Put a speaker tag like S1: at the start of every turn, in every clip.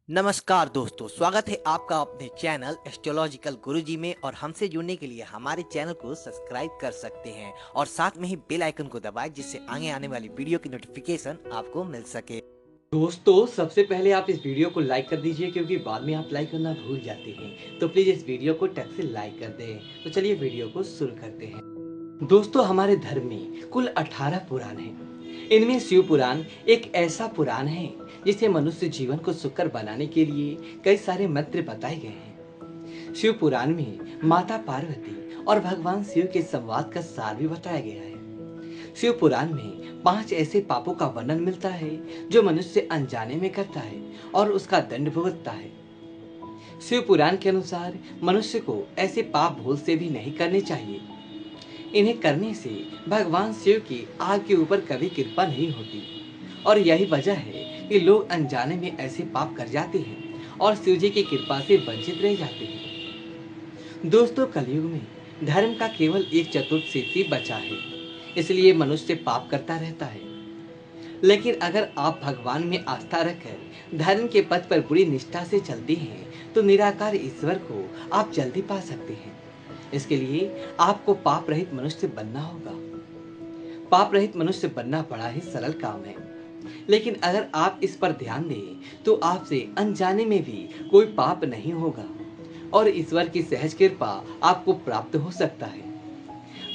S1: नमस्कार दोस्तों, स्वागत है आपका अपने चैनल एस्ट्रोलॉजिकल गुरुजी में। और हमसे जुड़ने के लिए हमारे चैनल को सब्सक्राइब कर सकते हैं और साथ में ही बेल आइकन को दबाएं, जिससे आगे आने वाली वीडियो की नोटिफिकेशन आपको मिल सके।
S2: दोस्तों, सबसे पहले आप इस वीडियो को लाइक कर दीजिए क्योंकि बाद में आप लाइक करना भूल जाते हैं। तो प्लीज इस वीडियो को टक से लाइक कर दें। तो चलिए वीडियो को शुरू करते हैं। दोस्तों, हमारे धर्म में कुल 18 पुराण हैं। इनमें शिव पुराण एक ऐसा पुराण है जिसे मनुष्य जीवन को सुखकर बनाने के लिए कई सारे मंत्र बताए गए हैं। शिव पुराण में माता पार्वती और भगवान शिव के संवाद का सार भी बताया गया है। शिव पुराण में 5 ऐसे पापों का वर्णन मिलता है जो मनुष्य अनजाने में करता है और उसका दंड भुगतता है। शिव पुराण के अनुसार मनुष्य को ऐसे पाप भूल से भी नहीं करने चाहिए। इन्हें करने से भगवान शिव की आग के ऊपर कभी कृपा नहीं होती और यही वजह है कि लोग अनजाने में ऐसे पाप कर जाते हैं और शिव जी की कृपा से वंचित रह जाते हैं। दोस्तों, कलयुग में धर्म का केवल 1/4 बचा है, इसलिए मनुष्य पाप करता रहता है। लेकिन अगर आप भगवान में आस्था रखकर धर्म के पथ पर पूरी निष्ठा से चलते हैं तो निराकार ईश्वर को आप जल्दी पा सकते हैं। इसके लिए आपको पाप रहित मनुष्य बनना होगा। पाप रहित मनुष्य बनना बड़ा ही सरल काम है, लेकिन अगर आप इस पर ध्यान दें तो आपसे अनजाने में भी कोई पाप नहीं होगा और ईश्वर की सहज कृपा आपको प्राप्त हो सकता है।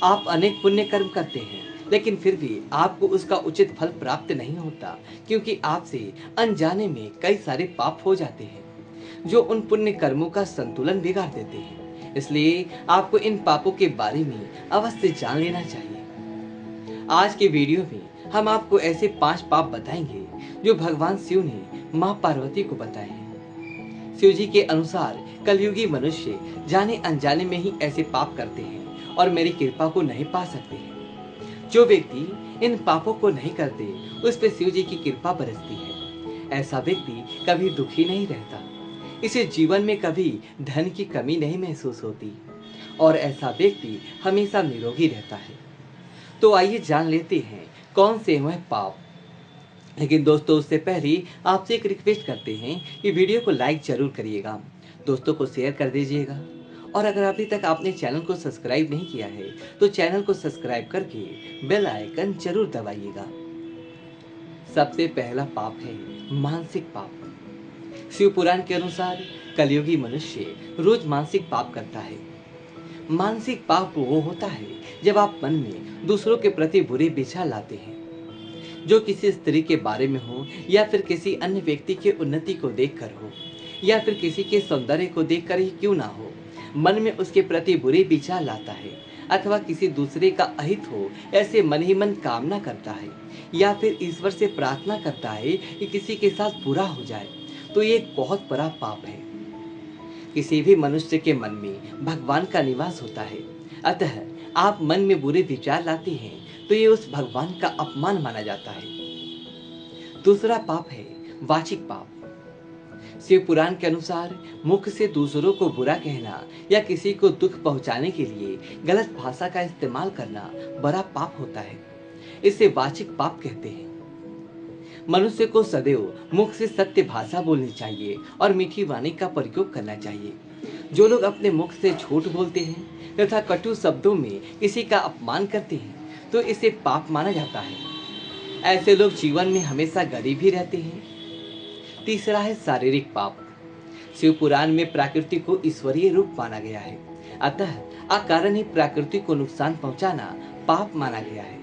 S2: आप अनेक पुण्य कर्म करते हैं, लेकिन फिर भी आपको उसका उचित फल प्राप्त नहीं होता, क्योंकि आपसे अनजाने में कई सारे पाप हो जाते हैं जो उन पुण्य कर्मों का संतुलन बिगाड़ देते हैं। इसलिए आपको इन पापों के बारे में अवश्य जान लेना चाहिए। आज के वीडियो में हम आपको ऐसे 5 पाप बताएंगे जो भगवान शिव ने माँ पार्वती को बताए हैं। शिव जी के अनुसार कलयुगी मनुष्य जाने अनजाने में ही ऐसे पाप करते हैं और मेरी कृपा को नहीं पा सकते हैं। जो व्यक्ति इन पापों को नहीं करते उस पर शिव जी की कृपा बरसती है। ऐसा व्यक्ति कभी दुखी नहीं रहता, इसे जीवन में कभी धन की कमी नहीं महसूस होती और ऐसा व्यक्ति हमेशा निरोगी रहता है। तो आइए जान लेते हैं कौन से वह पाप। लेकिन दोस्तों, उससे पहले आपसे एक रिक्वेस्ट करते हैं कि वीडियो को लाइक जरूर करिएगा, दोस्तों को शेयर कर दीजिएगा और अगर अभी तक आपने चैनल को सब्सक्राइब नहीं किया है तो चैनल को सब्सक्राइब करके बेल आइकन जरूर दबाइएगा। सबसे पहला पाप है मानसिक पाप। शिव पुराण के अनुसार कलयुगी मनुष्य रोज मानसिक पाप करता है। मानसिक पाप वो होता है जब आप मन में दूसरों के प्रति बुरे विचार लाते हैं, जो किसी स्त्री के बारे में हो या फिर किसी अन्य व्यक्ति की उन्नति को देखकर हो या फिर किसी के सौंदर्य को देखकर ही क्यों ना हो, मन में उसके प्रति बुरे विचार लाता है अथवा किसी दूसरे का अहित हो ऐसे मन ही मन कामना करता है या फिर ईश्वर से प्रार्थना करता है कि किसी के साथ बुरा हो जाए, तो ये एक बहुत बड़ा पाप है। किसी भी मनुष्य के मन में भगवान का निवास होता है, अतः आप मन में बुरे विचार लाते हैं तो ये उस भगवान का अपमान माना जाता है। दूसरा पाप है वाचिक पाप। शिव पुराण के अनुसार मुख से दूसरों को बुरा कहना या किसी को दुख पहुंचाने के लिए गलत भाषा का इस्तेमाल करना बड़ा पाप होता है। इसे वाचिक पाप कहते हैं। मनुष्य को सदैव मुख से सत्य भाषा बोलनी चाहिए और मीठी वाणी का प्रयोग करना चाहिए। जो लोग अपने मुख से झूठ बोलते हैं तथा कटु शब्दों में किसी का अपमान करते हैं तो इसे पाप माना जाता है। ऐसे लोग जीवन में हमेशा गरीब ही रहते हैं। तीसरा है शारीरिक पाप। शिव पुराण में प्रकृति को ईश्वरीय रूप माना गया है, अतः अकारण ही प्रकृति को नुकसान पहुंचाना पाप माना गया है।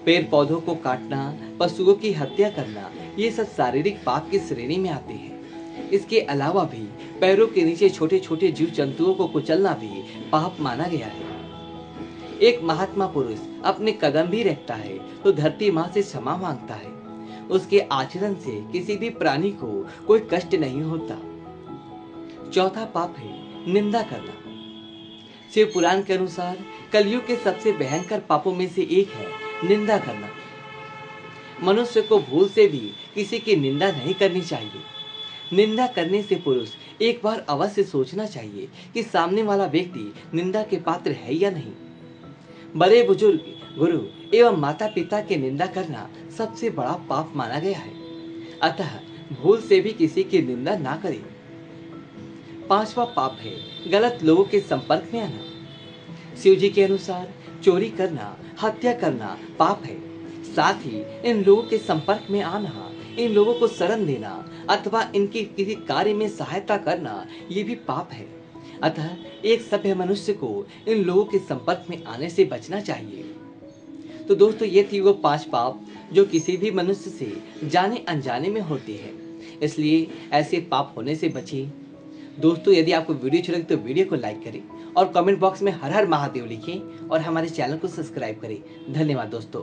S2: पेड़ पौधों को काटना, पशुओं की हत्या करना, ये सब शारीरिक पाप की श्रेणी में आते हैं। इसके अलावा भी पैरों के नीचे छोटे छोटे जीव जंतुओं को कुचलना भी पाप माना गया है। एक महात्मा पुरुष अपने कदम भी रखता है तो धरती माँ से क्षमा मांगता है। उसके आचरण से किसी भी प्राणी को कोई कष्ट नहीं होता। चौथा पाप है निंदा करना। शिव पुराण के अनुसार कलयुग के सबसे भयंकर पापों में से एक है निंदा करना। मनुष्य को भूल से भी किसी की निंदा नहीं करनी चाहिए। निंदा करने से पुरुष एक बार अवश्य सोचना चाहिए कि सामने वाला व्यक्ति निंदा के पात्र है या नहीं। बड़े बुजुर्ग, गुरु एवं माता पिता की निंदा करना सबसे बड़ा पाप माना गया है। अतः भूल से भी किसी की निंदा ना करें। 5वां पाप है गलत लोगों के संपर्क में आना। शिव जी के अनुसार चोरी करना, हत्या करना पाप है। साथ ही इन लोगों के संपर्क में आना, इन लोगों को शरण देना अथवा इनके किसी कार्य में सहायता करना, ये भी पाप है। अतः एक सभ्य मनुष्य को इन लोगों के संपर्क में आने से बचना चाहिए। तो दोस्तों, ये थी वो 5 पाप जो किसी भी मनुष्य से जाने अनजाने में होते हैं, इसलिए ऐसे पाप होने से बचें। दोस्तों, यदि आपको वीडियो अच्छी लगी तो वीडियो को लाइक करें और कमेंट बॉक्स में हर हर महादेव लिखें और हमारे चैनल को सब्सक्राइब करें। धन्यवाद दोस्तों।